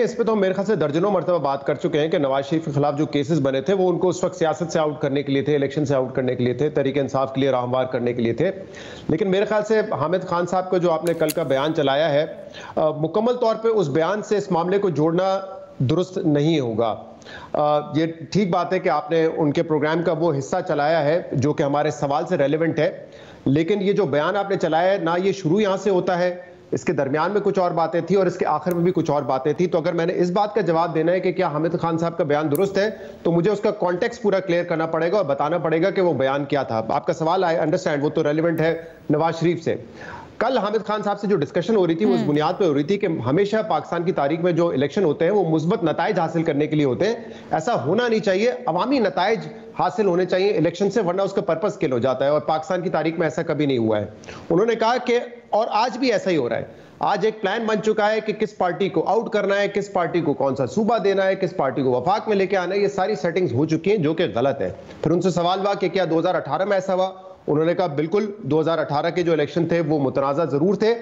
इस पे तो हम मेरे ख्याल से दर्जनों मरतबा बात कर चुके हैं कि नवाज शरीफ के खिलाफ जो केसेस बने थे वो उनको उस वक्त सियासत से आउट करने के लिए थे, इलेक्शन से आउट करने के लिए थे, तहरीक इंसाफ के लिए राहवार करने के लिए थे। लेकिन मेरे ख्याल से हामिद खान साहब का जो आपने कल का बयान चलाया है, मुकम्मल तौर पर उस बयान से इस मामले को जोड़ना दुरुस्त नहीं होगा। ये ठीक बात है कि आपने उनके प्रोग्राम का वो हिस्सा चलाया है जो कि हमारे सवाल से रेलेवेंट है, लेकिन ये जो बयान आपने चलाया है ना, ये शुरू यहाँ से होता है, इसके दरमियान में कुछ और बातें थी और इसके आखिर में भी कुछ और बातें थी। तो अगर मैंने इस बात का जवाब देना है कि क्या हामिद खान साहब का बयान दुरुस्त है, तो मुझे उसका कॉन्टेक्स्ट पूरा क्लियर करना पड़ेगा और बताना पड़ेगा कि वो बयान क्या था। आपका सवाल आई अंडरस्टैंड, वो तो रेलेवेंट है नवाज शरीफ से। कल हामिद खान साहब से जो डिस्कशन हो रही थी वो उस बुनियाद पर हो रही थी कि हमेशा पाकिस्तान की तारीख में जो इलेक्शन होते हैं वो मुस्बत नताइज हासिल करने के लिए होते हैं। ऐसा होना नहीं चाहिए, अवामी नताइज हासिल होने चाहिए इलेक्शन से, वरना उसका पर्पस किल हो जाता है, और पाकिस्तान की तारीख में ऐसा कभी नहीं हुआ है। उन्होंने कहा कि और आज भी ऐसा ही हो रहा है, आज एक प्लान बन चुका है कि किस पार्टी को आउट करना है, किस पार्टी को कौन सा सूबा देना है, किस पार्टी को वफाक में लेके आना है, ये सारी सेटिंग्स हो चुकी हैं जो कि गलत है। फिर उनसे सवाल हुआ कि क्या 2018 में ऐसा हुआ? उन्होंने कहा बिल्कुल, 2018 के जो इलेक्शन थे वो मुतनाज़ा जरूर थे,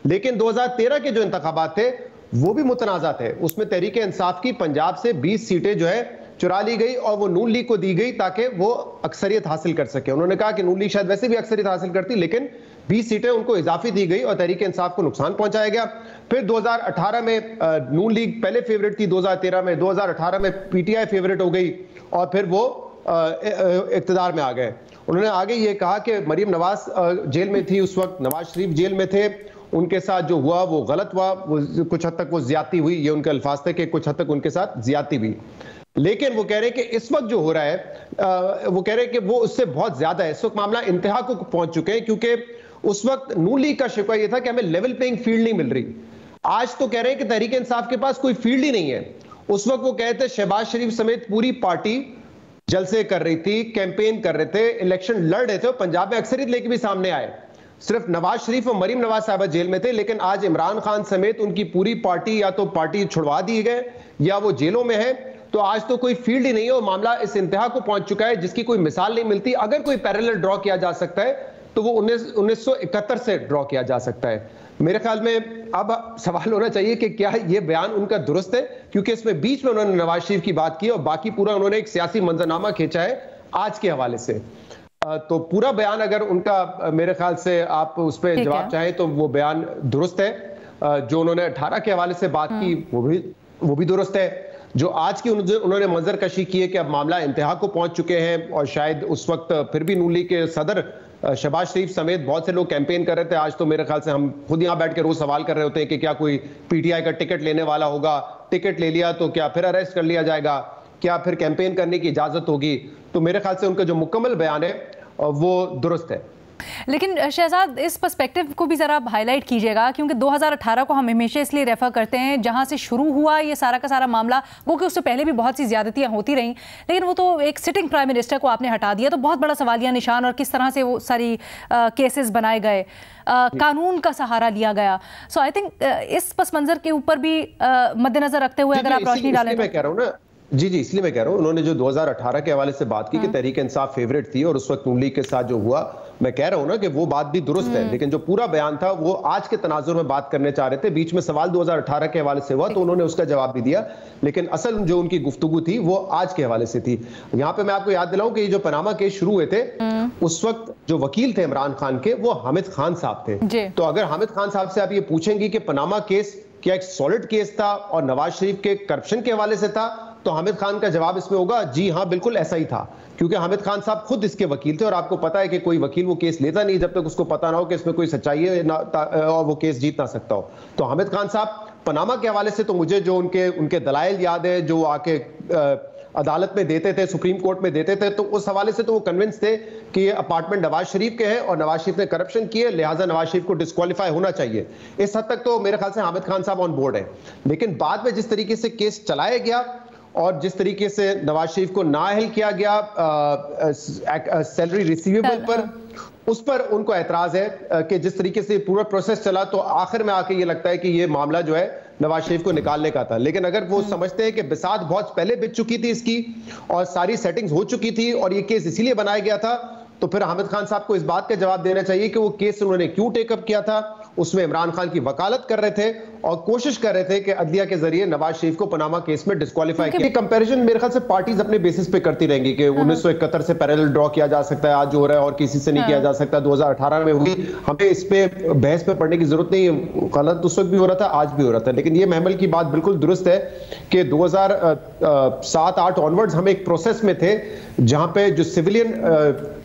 लेकिन 2013 के जो इंतखाबात थे वो भी मुतनाज़ा थे। उसमें तहरीक इंसाफ की पंजाब से 20 सीटें जो है चुरा ली गई और वो नून लीग को दी गई ताकि वो अक्सरियत हासिल कर सके। उन्होंने कहा कि नून लीग शायद वैसे भी अक्सरियत हासिल करती, लेकिन 20 सीटें उनको इजाफी दी गई और तहरीक इंसाफ को नुकसान पहुंचाया गया। फिर 2018 में नून लीग पहले फेवरेट थी, 2013 में, 2018 में पीटीआई फेवरेट हो गई और फिर वो इक्तदार में आ गए। उन्होंने आगे ये कहा कि मरीम नवाज जेल में थी, उस वक्त नवाज शरीफ जेल में थे, उनके साथ जो हुआ वो गलत हुआ, वो कुछ हद तक वो ज्यादती हुई, ये उनके अल्फाज थे कि कुछ हद तक उनके साथ ज्यादती भी। लेकिन वो कह रहे हैं कि इस वक्त जो हो रहा है, वो कह रहे हैं कि वो उससे बहुत ज्यादा है, इस वक्त मामला इंतहा को पहुंच चुके हैं, क्योंकि उस वक्त नून लीग का शिकवा ये था कि हमें लेवल प्लेइंग फील्ड नहीं मिल रही। आज तो कह रहे हैं कि तहरीक इंसाफ के पास कोई फील्ड ही नहीं है। उस वक्त वो कहते थे शहबाज शरीफ समेत पूरी पार्टी जलसे कर रही थी, कैंपेन कर रहे थे, इलेक्शन लड़ रहे थे और पंजाब में अक्सरियत लेके भी सामने आए। सिर्फ नवाज शरीफ और मरीम नवाज साहब जेल में थे, लेकिन आज इमरान खान समेत उनकी पूरी पार्टी या तो पार्टी छुड़वा दी गए या वो जेलों में है। तो आज तो कोई फील्ड ही नहीं है और मामला इस इंतहा को पहुंच चुका है जिसकी कोई मिसाल नहीं मिलती। अगर कोई पैरेलल ड्रॉ किया जा सकता है तो वो 1971 से ड्रॉ किया जा सकता है। मेरे ख्याल में अब सवाल होना चाहिए कि क्या ये बयान उनका दुरुस्त है, क्योंकि इसमें बीच में उन्होंने नवाज शरीफ की बात की और बाकी पूरा उन्होंने एक सियासी मंजरनामा खींचा है आज के हवाले से। तो पूरा बयान अगर उनका, मेरे ख्याल से आप उस पर जवाब चाहें तो वो बयान दुरुस्त है। जो उन्होंने 18 के हवाले से बात की वो भी दुरुस्त है। जो आज की उन्होंने मंजर कशी की है कि अब मामला इंतहा को पहुंच चुके हैं और शायद उस वक्त फिर भी नून लीग के सदर शहबाज शरीफ समेत बहुत से लोग कैंपेन कर रहे थे। आज तो मेरे ख्याल से हम खुद यहाँ बैठ के रोज सवाल कर रहे होते हैं कि क्या कोई पीटीआई का टिकट लेने वाला होगा, टिकट ले लिया तो क्या फिर अरेस्ट कर लिया जाएगा, क्या फिर कैंपेन करने की इजाजत होगी। तो मेरे ख्याल से उनका जो मुकम्मल बयान है वो दुरुस्त है। लेकिन शहजाद, इस पर्सपेक्टिव को भी ज़रा हाईलाइट कीजिएगा, क्योंकि 2018 को हम हमेशा इसलिए रेफर करते हैं जहां से शुरू हुआ ये सारा का सारा मामला, वो कि उससे पहले भी बहुत सी ज्यादतियां होती रहीं, लेकिन वो तो एक सिटिंग प्राइम मिनिस्टर को आपने हटा दिया, तो बहुत बड़ा सवालिया निशान, और किस तरह से वो सारी केसेस बनाए गए, कानून का सहारा लिया गया। सो आई थिंक इस पस मंजर के ऊपर भी मद्देनजर रखते हुए अगर आप रोशनी डालें। मैं कह रहा हूँ ना जी, इसलिए मैं कह रहा हूँ, उन्होंने जो 2018 के हवाले से बात की कि तहरीक इंसाफ फेवरेट थी और उस वक्त नून लीग के साथ जो हुआ, मैं कह रहा हूँ ना कि वो बात भी दुरुस्त है, लेकिन जो पूरा बयान था वो आज के तनाजुर में बात करने चाह रहे थे। बीच में सवाल 2018 के हवाले से हुआ तो उन्होंने उसका जवाब भी दिया, लेकिन असल जो उनकी गुफ्तगू थी वो आज के हवाले से थी। यहाँ पे मैं आपको याद दिलाऊं कि ये जो पनामा केस शुरू हुए थे, उस वक्त जो वकील थे इमरान खान के वो हामिद खान साहब थे। तो अगर हामिद खान साहब से आप ये पूछेंगी कि पनामा केस क्या एक सॉलिड केस था और नवाज शरीफ के करप्शन के हवाले से था, तो हामिद खान का जवाब इसमें होगा जी हाँ, बिल्कुल ऐसा ही था, क्योंकि हामिद खान साहब खुद इसके वकील थे और आपको पता है कि कोई वकील वो केस लेता नहीं जब तक उसको पता ना हो कि इसमें कोई सच्चाई है और वो केस जीत ना सकता हो। तो हामिद खान साहब पनामा के हवाले से तो मुझे जो उनके दलाइल याद है, जो आके अदालत में देते थे, सुप्रीम कोर्ट में देते थे, तो उस हवाले से तो वो कन्विंस थे कि ये अपार्टमेंट नवाज शरीफ के हैं और नवाज शरीफ ने करप्शन किए, लिहाजा नवाज शरीफ को डिस्क्वालीफाई होना चाहिए। इस हद तक तो मेरे ख्याल से हामिद खान साहब ऑन बोर्ड है। लेकिन बाद में जिस तरीके से केस चलाया गया और जिस तरीके से नवाज शरीफ को नाअहल किया गया सैलरी रिसीवेबल पर, उस पर उनको एतराज है कि जिस तरीके से पूरा प्रोसेस चला, तो आखिर में आके ये लगता है कि ये मामला जो है नवाज शरीफ को निकालने का था। लेकिन अगर वो समझते हैं कि बिसात बहुत पहले बिक चुकी थी इसकी और सारी सेटिंग्स हो चुकी थी और ये केस इसीलिए बनाया गया था, तो फिर हामिद खान साहब को इस बात का जवाब देना चाहिए कि वो केस उन्होंने क्यों टेकअप किया था। उसमें इमरान खान की वकालत कर रहे थे और कोशिश कर रहे थे कि अदलिया के जरिए नवाज शरीफ को पनामा केस में डिस्क्वालीफाई किया। कंपैरिजन मेरे ख्याल से पार्टीज अपने बेसिस पे करती रहेंगी कि 1971 से पैरेलल ड्रॉ किया जा सकता है, आज जो हो रहा है और किसी से नहीं किया जा सकता, 2018 में हुई, हमें इस पे बहस पे पढ़ने की जरूरत नहीं है, गलत उस वक्त भी हो रहा था, आज भी हो रहा था। लेकिन ये महमल की बात बिल्कुल दुरुस्त है कि 2007-8 ऑनवर्ड्स हम एक प्रोसेस में थे जहां पे जो सिविलियन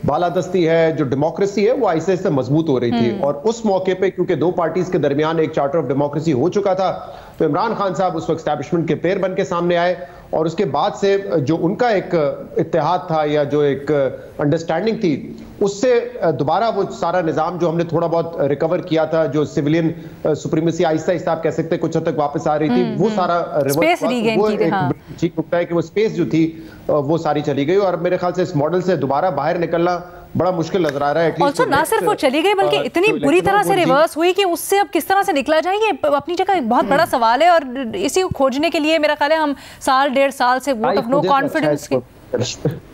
बालादस्ती है, जो डेमोक्रेसी है, वो आहिस्ते आहिस्ते मजबूत हो रही थी। और उस मौके पे क्योंकि दो पार्टीज के दरमियान एक चार्टर ऑफ डेमोक्रेसी हो चुका था, तो इमरान खान साहब उस वक्त एस्टैब्लिशमेंट के पैर बन के सामने आए और उसके बाद से जो उनका एक इत्तेहाद था या जो एक अंडरस्टैंडिंग थी, उससे दोबारा वो सारा निजाम जो हमने थोड़ा बहुत रिकवर किया था, जो सिविलियन सुप्रीमेसी आहिस्ता आहिस्ता आप कह सकते हैं कुछ हद तक वापस आ रही थी, वो सारा रिवर्स ठीक होता है कि वो स्पेस जो थी वो सारी चली गई। और मेरे ख्याल से इस मॉडल से दोबारा बाहर निकलना बड़ा मुश्किल नजर आ रहा है। ऑल्सो ना सिर्फ वो चली गई बल्कि इतनी बुरी तरह से रिवर्स हुई कि उससे अब किस तरह से निकला जाए, ये अपनी जगह एक बहुत बड़ा सवाल है। और इसी को खोजने के लिए मेरा ख्याल है हम साल डेढ़ साल से वोट ऑफ नो कॉन्फिडेंस की,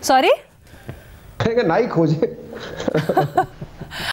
सॉरी ना ही खोजे